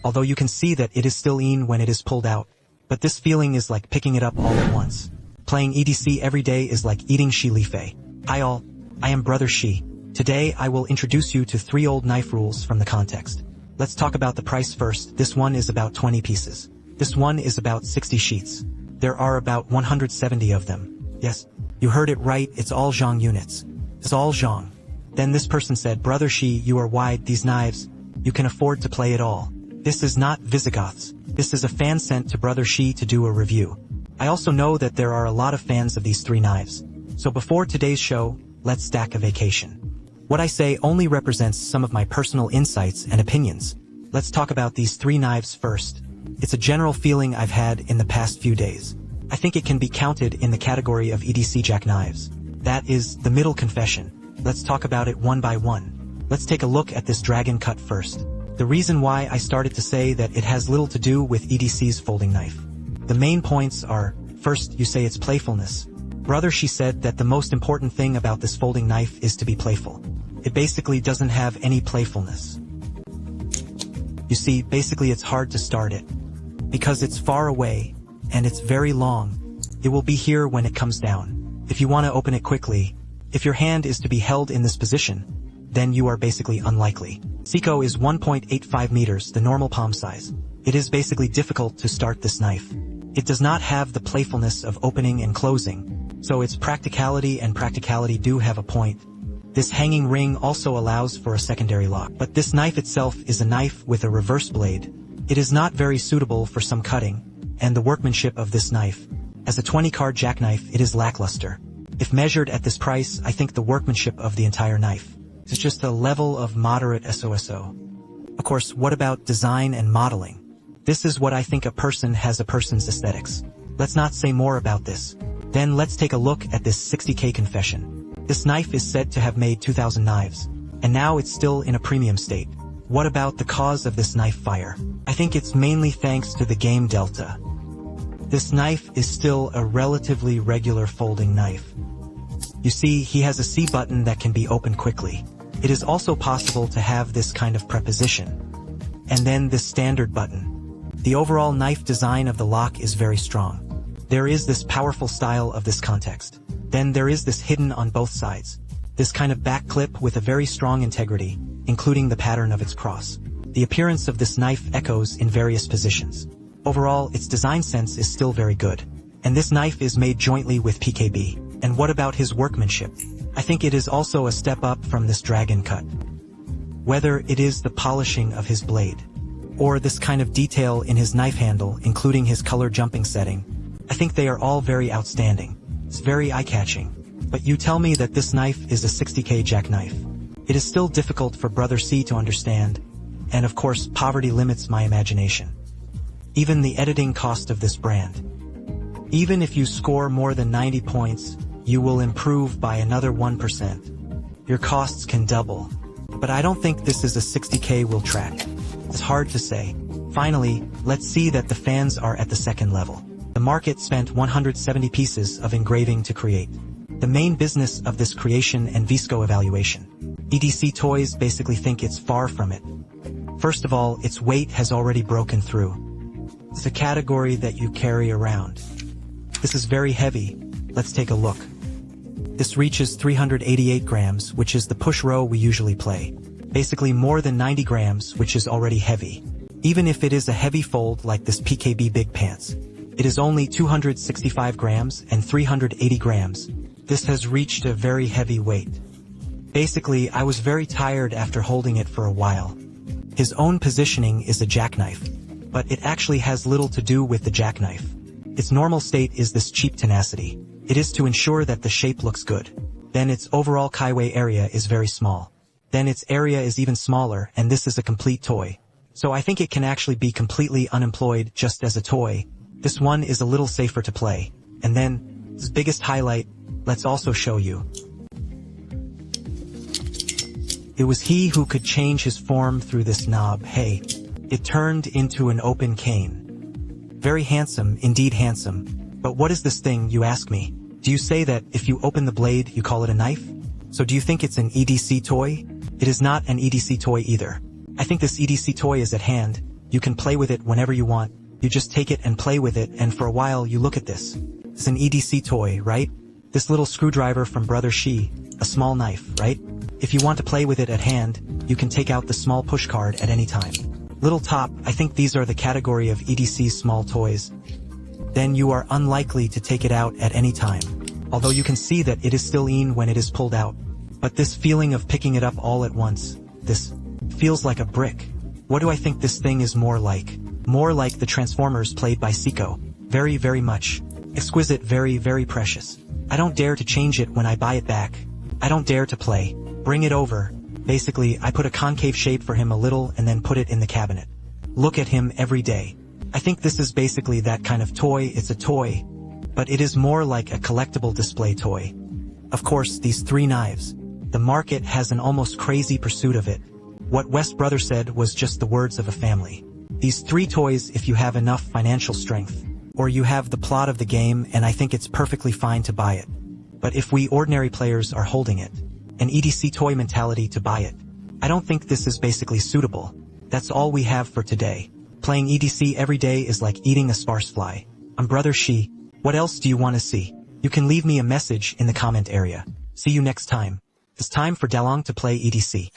although you can see that it is still in when it is pulled out. But this feeling is like picking it up all at once. Playing EDC every day is like eating Shi Li Fei. Hi all, I am Brother Shi. Today I will introduce you to 3 old knife rules from the context. Let's talk about the price first. This one is about 20 pieces. This one is about 60 sheets. There are about 170 of them. Yes, you heard it right, it's all Zhang units. It's all Zhang. Then this person said, Brother Shi, you are wide, these knives, you can afford to play it all. This is not Visigoths. This is a fan sent to Brother Shi to do a review. I also know that there are a lot of fans of these 3 knives. So before today's show, let's stack a vacation. What I say only represents some of my personal insights and opinions. Let's talk about these 3 knives first. It's a general feeling I've had in the past few days. I think it can be counted in the category of EDC jackknives. That is the middle confession. Let's talk about it one by one. Let's take a look at this dragon cut first. The reason why I started to say that it has little to do with EDC's folding knife. The main points are, first, you say it's playfulness. Brother Shi said that the most important thing about this folding knife is to be playful. It basically doesn't have any playfulness. You see, basically it's hard to start it. Because it's far away, and it's very long. It will be here when it comes down. If you want to open it quickly, if your hand is to be held in this position, then you are basically unlikely. Seiko is 1.85 meters, the normal palm size. It is basically difficult to start this knife. It does not have the playfulness of opening and closing, so its practicality do have a point. This hanging ring also allows for a secondary lock, but this knife itself is a knife with a reverse blade. It is not very suitable for some cutting, and the workmanship of this knife. As a 20-card jackknife, it is lackluster. If measured at this price, I think the workmanship of the entire knife is just a level of moderate SOSO. Of course, what about design and modeling? This is what I think a person has a person's aesthetics. Let's not say more about this. Then let's take a look at this 60K confession. This knife is said to have made 2,000 knives, and now it's still in a premium state. What about the cause of this knife fire? I think it's mainly thanks to the game Delta. This knife is still a relatively regular folding knife. You see, he has a C button that can be opened quickly. It is also possible to have this kind of preposition. And then this standard button. The overall knife design of the lock is very strong. There is this powerful style of this context. Then there is this hidden on both sides. This kind of back clip with a very strong integrity, including the pattern of its cross. The appearance of this knife echoes in various positions. Overall, its design sense is still very good. And this knife is made jointly with PKB. And what about his workmanship? I think it is also a step up from this dragon cut. Whether it is the polishing of his blade, or this kind of detail in his knife handle, including his color jumping setting, I think they are all very outstanding. It's very eye-catching. But you tell me that this knife is a 60K jackknife. It is still difficult for Brother C to understand, and of course poverty limits my imagination. Even the editing cost of this brand. Even if you score more than 90 points, you will improve by another 1%. Your costs can double. But I don't think this is a 60K will track. It's hard to say. Finally, let's see that the fans are at the second level. The market spent 170 pieces of engraving to create. The main business of this creation and Visco evaluation. EDC toys basically think it's far from it. First of all, its weight has already broken through. It's a category that you carry around. This is very heavy. Let's take a look. This reaches 388 grams, which is the push row we usually play. Basically more than 90 grams, which is already heavy. Even if it is a heavy fold like this PKB Big Pants, it is only 265 grams and 380 grams. This has reached a very heavy weight. Basically, I was very tired after holding it for a while. His own positioning is a jackknife, but it actually has little to do with the jackknife. Its normal state is this cheap tenacity. It is to ensure that the shape looks good. Then its overall kaiwei area is very small. Then its area is even smaller, and this is a complete toy. So I think it can actually be completely unemployed just as a toy. This one is a little safer to play. And then, its biggest highlight, let's also show you. It was he who could change his form through this knob. Hey, it turned into an open cane. Very handsome, indeed handsome. But what is this thing, you ask me? Do you say that if you open the blade, you call it a knife? So do you think it's an EDC toy? It is not an EDC toy either. I think this EDC toy is at hand. You can play with it whenever you want. You just take it and play with it, and for a while you look at this. It's an EDC toy, right? This little screwdriver from Brother Shi, a small knife, right? If you want to play with it at hand, you can take out the small push card at any time. Little top, I think these are the category of EDC small toys. Then you are unlikely to take it out at any time. Although you can see that it is still in when it is pulled out. But this feeling of picking it up all at once, this feels like a brick. What do I think this thing is more like? More like the Transformers played by Seiko. Very, very much. Exquisite, very, very precious. I don't dare to change it when I buy it back. I don't dare to play. Bring it over. Basically, I put a concave shape for him a little and then put it in the cabinet. Look at him every day. I think this is basically that kind of toy. It's a toy, but it is more like a collectible display toy. Of course, these 3 knives. The market has an almost crazy pursuit of it. What West Brother said was just the words of a family. These 3 toys, if you have enough financial strength, or you have the plot of the game, and I think it's perfectly fine to buy it. But if we ordinary players are holding it, an EDC toy mentality to buy it, I don't think this is basically suitable. That's all we have for today. Playing EDC every day is like eating a sparse fly. I'm Brother Shi. What else do you want to see? You can leave me a message in the comment area. See you next time. It's time for Dalong to play EDC.